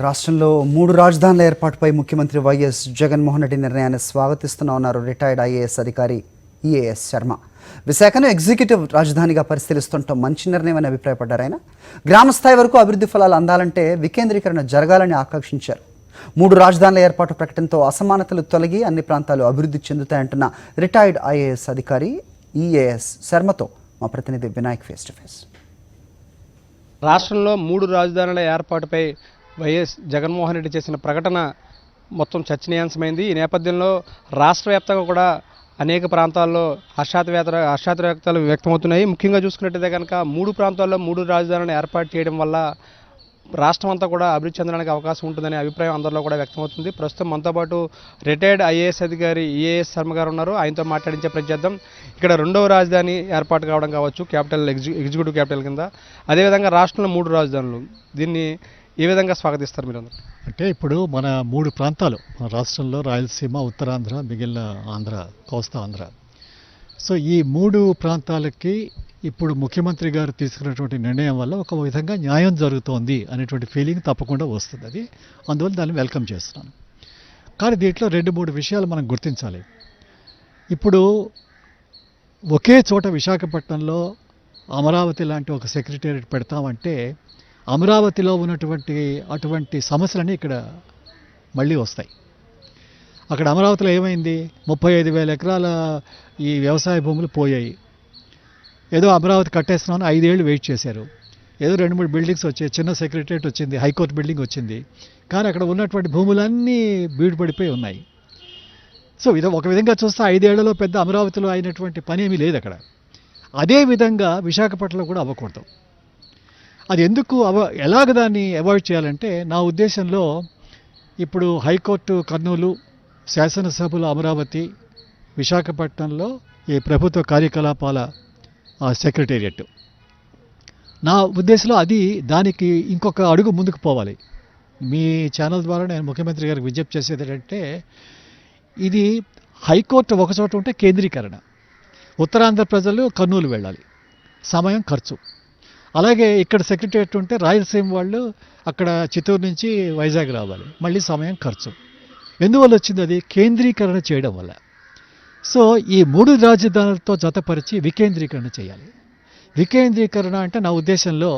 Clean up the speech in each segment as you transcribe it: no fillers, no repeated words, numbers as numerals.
రాష్ట్రంలో 3 రాజధానుల ఏర్పాటుపై ముఖ్యమంత్రి వైఎస్ జగన్మోహన్ రెడ్డి నిర్ణయాన్ని స్వాగతిస్తున్నారు రిటైర్డ్ ఐఏఎస్ అధికారి ఈఏఎస్ శర్మ. విశాఖను ఎగ్జిక్యూటివ్ రాజధానిగా పరిశీలిస్తుండటం మంచి నిర్ణయమని అభిప్రాయపడ్డారు. ఆయన గ్రామ స్థాయి వరకు అభివృద్ధి ఫలాలు అందాలంటే వికేంద్రీకరణ జరగాలని ఆకాంక్షించారు. 3 రాజధానుల ఏర్పాటు ప్రకటనతో అసమానతలు తొలగి అన్ని ప్రాంతాలు అభివృద్ధి చెందుతాయంటున్న రిటైర్డ్ ఐఏఎస్ అధికారి ఈఏఎస్ శర్మతో మా ప్రతినిధి వినాయక్ ఫేస్ టు ఫేస్. రాష్ట్రంలో 3 రాజధానుల ఏర్పాటుపై వైఎస్ జగన్మోహన్ రెడ్డి చేసిన ప్రకటన మొత్తం చర్చనీయాంశమైంది. ఈ నేపథ్యంలో రాష్ట్ర వ్యాప్తంగా కూడా అనేక ప్రాంతాల్లో హర్షాతిరేకతలు వ్యక్తమవుతున్నాయి. ముఖ్యంగా చూసుకున్నట్టయితే కనుక 3 ప్రాంతాల్లో 3 రాజధానులను ఏర్పాటు చేయడం వల్ల రాష్ట్రం అంతా కూడా అభివృద్ధి చెందడానికి అవకాశం ఉంటుందనే అభిప్రాయం అందరిలో కూడా వ్యక్తమవుతుంది. ప్రస్తుతం మనతో పాటు రిటైర్డ్ ఐఏఎస్ అధికారి ఈఏఎస్ శర్మ గారు ఉన్నారు. ఆయనతో మాట్లాడించే ప్రయత్నం. ఇక్కడ 2వ రాజధాని ఏర్పాటు కావడం కావచ్చు, ఎగ్జిక్యూటివ్ క్యాపిటల్ కింద. అదేవిధంగా రాష్ట్రంలో 3 రాజధానులు, దీన్ని ఏ విధంగా స్వాగతిస్తారు మీరు? అంటే ఇప్పుడు మన 3 ప్రాంతాలు మన రాష్ట్రంలో రాయలసీమ, ఉత్తరాంధ్ర, మిగిలిన ఆంధ్ర, కోస్తా ఆంధ్ర. సో ఈ 3 ప్రాంతాలకి ఇప్పుడు ముఖ్యమంత్రి గారు తీసుకున్నటువంటి నిర్ణయం వల్ల ఒక విధంగా న్యాయం జరుగుతోంది అనేటువంటి ఫీలింగ్ తప్పకుండా వస్తుంది. అది అందువల్ల దాన్ని వెల్కమ్ చేస్తున్నాను. కానీ దీంట్లో 2-3 విషయాలు మనం గుర్తించాలి. ఇప్పుడు ఒకే చోట విశాఖపట్నంలో అమరావతి లాంటి ఒక సెక్రటేరియట్ పెడతామంటే అమరావతిలో ఉన్నటువంటి అటువంటి సమస్యలన్నీ ఇక్కడ మళ్ళీ వస్తాయి. అక్కడ అమరావతిలో ఏమైంది? 35,000 ఎకరాల ఈ వ్యవసాయ భూములు పోయాయి. ఏదో అమరావతి కట్టేస్తున్నామని 5 ఏళ్ళు వెయిట్ చేశారు. ఏదో 2-3 బిల్డింగ్స్ వచ్చాయి, చిన్న సెక్రటేరియట్ వచ్చింది, హైకోర్టు బిల్డింగ్ వచ్చింది. కానీ అక్కడ ఉన్నటువంటి భూములన్నీ బీడుపడిపోయి ఉన్నాయి. సో ఇది ఒక విధంగా చూస్తే 5 ఏళ్లలో పెద్ద అమరావతిలో అయినటువంటి పని ఏమీ లేదు అక్కడ. అదే విధంగా విశాఖపట్నంలో కూడా అవ్వకూడదు. అది ఎందుకు ఎలాగ దాన్ని అవాయిడ్ చేయాలంటే, నా ఉద్దేశంలో ఇప్పుడు హైకోర్టు కర్నూలు, శాసనసభలు అమరావతి, విశాఖపట్నంలో ఈ ప్రభుత్వ కార్యకలాపాల సెక్రటేరియట్, నా ఉద్దేశంలో అది దానికి ఇంకొక అడుగు ముందుకు పోవాలి. మీ ఛానల్ ద్వారా నేను ముఖ్యమంత్రి గారికి విజ్ఞప్తి చేసేది ఏంటంటే, ఇది హైకోర్టు ఒకచోట ఉంటే కేంద్రీకరణ, ఉత్తరాంధ్ర ప్రజలు కర్నూలు వెళ్ళాలి, సమయం ఖర్చు. అలాగే ఇక్కడ సెక్రటేరియట్ ఉంటే రాయలసీమ వాళ్ళు అక్కడ చిత్తూరు నుంచి వైజాగ్ రావాలి, మళ్ళీ సమయం ఖర్చు. ఎందువల్ల వచ్చింది? అది కేంద్రీకరణ చేయడం వల్ల. సో ఈ 3 రాజధానులతో జతపరిచి వికేంద్రీకరణ చేయాలి. వికేంద్రీకరణ అంటే నా ఉద్దేశంలో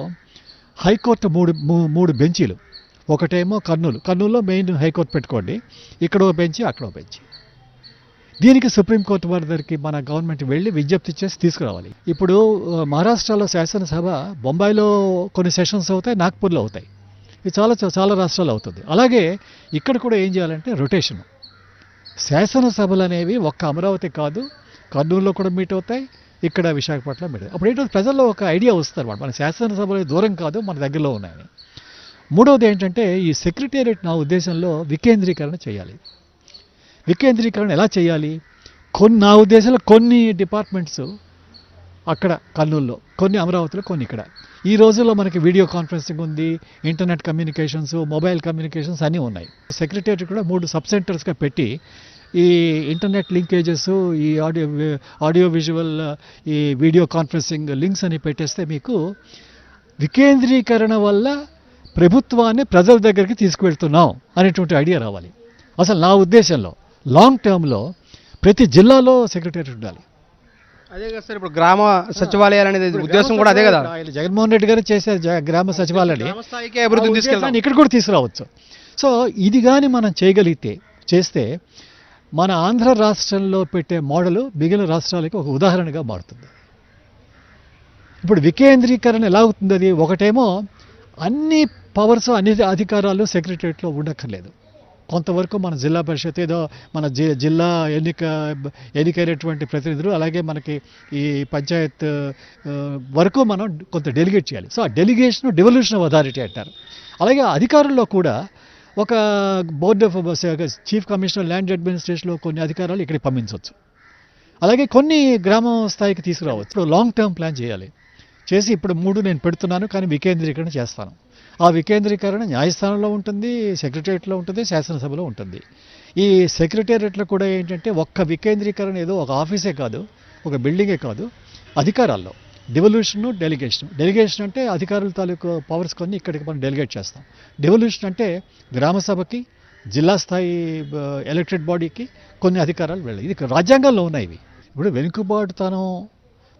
హైకోర్టు 3 బెంచీలు, ఒకటేమో కర్నూలులో మెయిన్ హైకోర్టు పెట్టుకోండి, ఇక్కడో బెంచి, అక్కడో బెంచి. దీనికి సుప్రీంకోర్టు వారి దగ్గరికి మన గవర్నమెంట్ వెళ్ళి విజ్ఞప్తి చేసి తీసుకురావాలి. ఇప్పుడు మహారాష్ట్రలో శాసనసభ బొంబాయిలో కొన్ని సెషన్స్ అవుతాయి, నాగ్పూర్లో అవుతాయి. ఇది చాలా రాష్ట్రాలు అవుతుంది. అలాగే ఇక్కడ కూడా ఏం చేయాలంటే రొటేషను. శాసనసభలు అనేవి ఒక్క అమరావతి కాదు, కర్నూలులో కూడా మీట్ అవుతాయి, ఇక్కడ విశాఖపట్నం మీట్ అవుతాయి. అప్పుడు ఏంటో ప్రజల్లో ఒక ఐడియా వస్తారు, మన శాసనసభలు దూరం కాదు, మన దగ్గరలో ఉన్నాయని. మూడవది ఏంటంటే ఈ సెక్రటేరియట్ నా ఉద్దేశంలో వికేంద్రీకరణ చేయాలి. వికేంద్రీకరణ ఎలా చేయాలి? నా ఉద్దేశంలో కొన్ని డిపార్ట్మెంట్స్ అక్కడ కర్నూలులో, కొన్ని అమరావతిలో, కొన్ని ఇక్కడ. ఈ రోజుల్లో మనకి వీడియో కాన్ఫరెన్సింగ్ ఉంది, ఇంటర్నెట్ కమ్యూనికేషన్స్, మొబైల్ కమ్యూనికేషన్స్ అన్నీ ఉన్నాయి. సెక్రటేరియట్ కూడా 3 సబ్ సెంటర్స్గా పెట్టి ఈ ఇంటర్నెట్ లింకేజెస్, ఈ ఆడియో విజువల్, ఈ వీడియో కాన్ఫరెన్సింగ్ లింక్స్ అని పెట్టేస్తే మీకు వికేంద్రీకరణ వల్ల ప్రభుత్వాన్ని ప్రజల దగ్గరికి తీసుకువెళ్తున్నాం అనేటువంటి ఐడియా రావాలి. అసలు నా ఉద్దేశంలో లాంగ్ టర్మ్లో ప్రతి జిల్లాలో సెక్రటేరియట్ ఉండాలి. అదే కదా సార్, ఇప్పుడు గ్రామ సచివాలయాలు అనేది ఉద్దేశం కూడా అదే కదా. జగన్మోహన్ రెడ్డి గారు చేసే గ్రామ సచివాలయాన్ని అభివృద్ధి తీసుకెళ్ళాలి, ఇక్కడ కూడా తీసుకురావచ్చు. సో ఇది కానీ మనం చేస్తే మన ఆంధ్ర రాష్ట్రంలో పెట్టే మోడలు మిగిలిన రాష్ట్రాలకి ఒక ఉదాహరణగా మారుతుంది. ఇప్పుడు వికేంద్రీకరణ ఎలా అవుతుంది? అది ఒకటేమో అన్ని పవర్స్, అన్ని అధికారాలు సెక్రటేరియట్లో ఉండక్కర్లేదు. కొంతవరకు మన జిల్లా పరిషత్, ఏదో మన జిల్లా ఎన్నికైనటువంటి ప్రతినిధులు, అలాగే మనకి ఈ పంచాయత్ వరకు మనం కొంత డెలిగేట్ చేయాలి. సో ఆ డివల్యూషన్ ఆఫ్ అథారిటీ అంటారు. అలాగే అధికారుల్లో కూడా ఒక board of chief commissioner land అడ్మినిస్ట్రేషన్లో కొన్ని అధికారాలు ఇక్కడికి పంపించవచ్చు. అలాగే కొన్ని గ్రామ స్థాయికి తీసుకురావచ్చు. ఇప్పుడు లాంగ్ టర్మ్ ప్లాన్ చేయాలి. చేసి ఇప్పుడు 3 నేను పెడుతున్నాను, కానీ వికేంద్రీకరణ చేస్తాను. ఆ వికేంద్రీకరణ న్యాయస్థానంలో ఉంటుంది, సెక్రటేరియట్లో ఉంటుంది, శాసనసభలో ఉంటుంది. ఈ సెక్రటేరియట్లో కూడా ఏంటంటే ఒక్క వికేంద్రీకరణ ఏదో ఒక ఆఫీసే కాదు, ఒక బిల్డింగే కాదు, అధికారాల్లో డివల్యూషను డెలిగేషన్ అంటే అధికారుల తాలూకు పవర్స్ కొన్ని ఇక్కడికి మనం డెలిగేట్ చేస్తాం. డివల్యూషన్ అంటే గ్రామ సభకి జిల్లా స్థాయి ఎలక్టెడ్ బాడీకి కొన్ని అధికారాలు వెళ్ళాయి. ఇది రాజ్యాంగాల్లో ఉన్నాయి ఇవి. ఇప్పుడు వెనుకబాటుతనం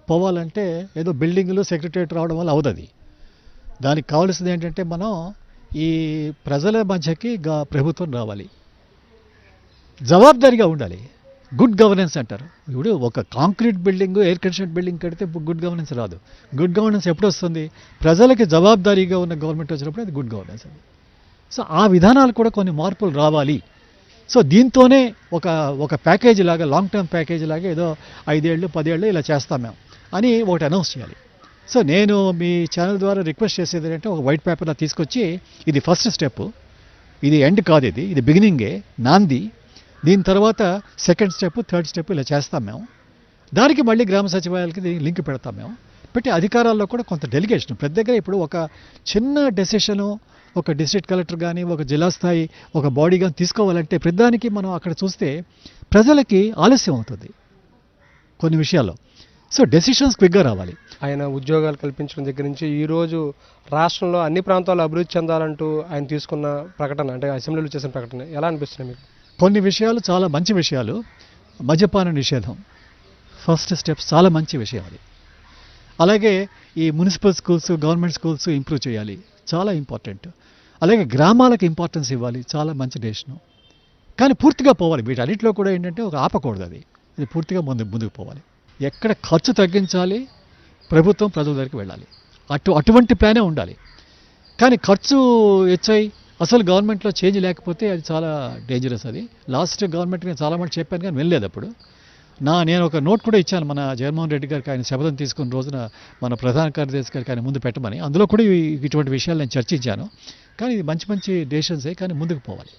పోవాలంటే ఏదో బిల్డింగులు సెక్రటరియట్ రావడం వల్ల అవదది. దానికి కావాల్సింది ఏంటంటే మనం ఈ ప్రజల మధ్యకి ప్రభుత్వం రావాలి, జవాబుదారీగా ఉండాలి. గుడ్ గవర్నెన్స్ అంటారు. ఇప్పుడు ఒక concrete building, air condition building కడితే గుడ్ గవర్నెన్స్ రాదు. గుడ్ గవర్నెన్స్ ఎప్పుడు వస్తుంది? ప్రజలకి జవాబుదారీగా ఉన్న గవర్నమెంట్ వచ్చినప్పుడు అది గుడ్ గవర్నెన్స్ అది. సో ఆ విధానాలు కూడా కొన్ని మార్పులు రావాలి. సో దీంతోనే ఒక ప్యాకేజీ లాగా, లాంగ్ టర్మ్ ప్యాకేజీ లాగా ఏదో 5 ఏళ్ళు 10 ఏళ్ళు ఇలా చేస్తాం మేము అని ఒకటి అనౌన్స్ చేయాలి. సో నేను మీ ఛానల్ ద్వారా రిక్వెస్ట్ చేసేది ఏంటంటే ఒక వైట్ పేపర్లో తీసుకొచ్చి ఇది ఫస్ట్ స్టెప్, ఇది ఎండ్ కాదు, ఇది బిగినింగే, నాంది. దీని తర్వాత సెకండ్ స్టెప్, థర్డ్ స్టెప్ ఇలా చేస్తాం మేము. దానికి మళ్ళీ గ్రామ సచివాలయాలకి లింక్ పెడతాం మేము. పెట్టి అధికారాల్లో కూడా కొంత డెలిగేషన్ ప్రతి దగ్గర. ఇప్పుడు ఒక చిన్న డెసిషను ఒక డిస్ట్రిక్ట్ కలెక్టర్ కానీ, ఒక జిల్లా స్థాయి ఒక బాడీ కానీ తీసుకోవాలంటే ప్రతిదానికి మనం అక్కడ చూస్తే ప్రజలకి ఆలస్యం అవుతుంది కొన్ని విషయాల్లో. సో డెసిషన్స్ క్విక్గా రావాలి. ఆయన ఉద్యోగాలు కల్పించడం దగ్గర నుంచి ఈరోజు రాష్ట్రంలో అన్ని ప్రాంతాల్లో అభివృద్ధి చెందాలంటూ ఆయన తీసుకున్న ప్రకటన, అంటే అసెంబ్లీలో చేసిన ప్రకటన ఎలా అనిపిస్తుంది మీకు? కొన్ని విషయాలు చాలా మంచి విషయాలు. మద్యపాన నిషేధం ఫస్ట్ స్టెప్స్ చాలా మంచి విషయం అది. అలాగే ఈ municipal schools, government schools improve చేయాలి, చాలా ఇంపార్టెంట్. అలాగే గ్రామాలకు ఇంపార్టెన్స్ ఇవ్వాలి, చాలా మంచి డెసిషన్. కానీ పూర్తిగా పోవాలి. వీటన్నిటిలో కూడా ఏంటంటే ఒక ఆపకూడదు, అది పూర్తిగా ముందుకు పోవాలి. ఎక్కడ ఖర్చు తగ్గించాలి, ప్రభుత్వం ప్రజల దగ్గరికి వెళ్ళాలి, అటువంటి ప్లానే ఉండాలి. కానీ ఖర్చు హెచ్చాయి అసలు గవర్నమెంట్లో చేంజ్ లేకపోతే అది చాలా డేంజరస్. అది లాస్ట్ గవర్నమెంట్ నేను చాలా మంది చెప్పాను కానీ వెళ్ళలేదు. అప్పుడు నేను ఒక నోట్ కూడా ఇచ్చాను మన జగన్మోహన్ రెడ్డి గారికి, ఆయన శపథం తీసుకున్న రోజున మన ప్రధాన కార్యదర్శి గారికి ఆయన ముందు పెట్టమని. అందులో కూడా ఇటువంటి విషయాలు నేను చర్చించాను. కానీ ఇది మంచి డెసిషన్సే, కానీ ముందుకు పోవాలి.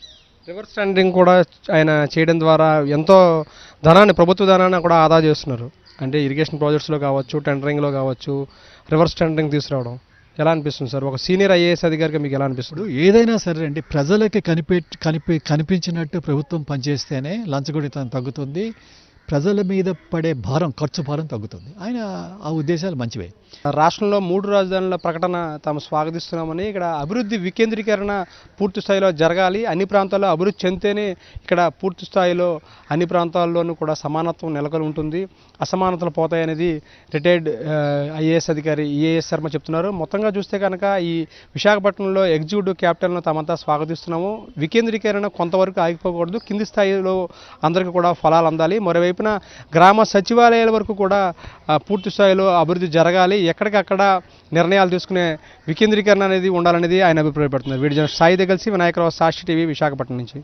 రివర్స్ టెండరింగ్ కూడా ఆయన చేయడం ద్వారా ఎంతో ధనాన్ని, ప్రభుత్వ ధనాన్ని కూడా ఆదా చేస్తున్నారు. అంటే ఇరిగేషన్ ప్రాజెక్ట్స్లో కావచ్చు, టెండరింగ్లో కావచ్చు, రివర్స్ టెండరింగ్ తీసుకురావడం ఎలా అనిపిస్తుంది సార్? ఒక సీనియర్ ఐఏఎస్ అధికారిగా మీకు ఎలా అనిపిస్తుంది? ఏదైనా సరే అండి, ప్రజలకి కనిపించినట్టు ప్రభుత్వం పనిచేస్తేనే లంచగొడితనం తగ్గుతుంది, ప్రజల మీద పడే ఖర్చు భారం తగ్గుతుంది. ఆయన ఆ ఉద్దేశాలు మంచివే. రాష్ట్రంలో 3 రాజధానుల ప్రకటన తాము స్వాగతిస్తున్నామని, ఇక్కడ అభివృద్ధి వికేంద్రీకరణ పూర్తి స్థాయిలో జరగాలి, అన్ని ప్రాంతాల్లో అభివృద్ధి చెందితేనే ఇక్కడ పూర్తి స్థాయిలో అన్ని ప్రాంతాల్లోనూ కూడా సమానత్వం నెలకొని ఉంటుంది, అసమానతలు పోతాయనేది రిటైర్డ్ ఐఏఎస్ అధికారి ఈఏఎస్ శర్మ చెప్తున్నారు. మొత్తంగా చూస్తే కనుక ఈ విశాఖపట్నంలో ఎగ్జిక్యూటివ్ క్యాపిటల్ను తామంతా స్వాగతిస్తున్నాము. వికేంద్రీకరణ కొంతవరకు ఆగిపోకూడదు, కింది స్థాయిలో అందరికీ కూడా ఫలాలు అందాలి. మరోవైపున గ్రామ సచివాలయాల వరకు కూడా పూర్తి స్థాయిలో అభివృద్ధి జరగాలి, ఎక్కడికక్కడ నిర్ణయాలు తీసుకునే వికేంద్రీకరణ అనేది ఉండాలనేది ఆయన అభిప్రాయపడుతున్నారు. వీడియో సాయితో కలిసి వినాయకరావు, సాక్షి టీవీ, విశాఖపట్నం నుంచి.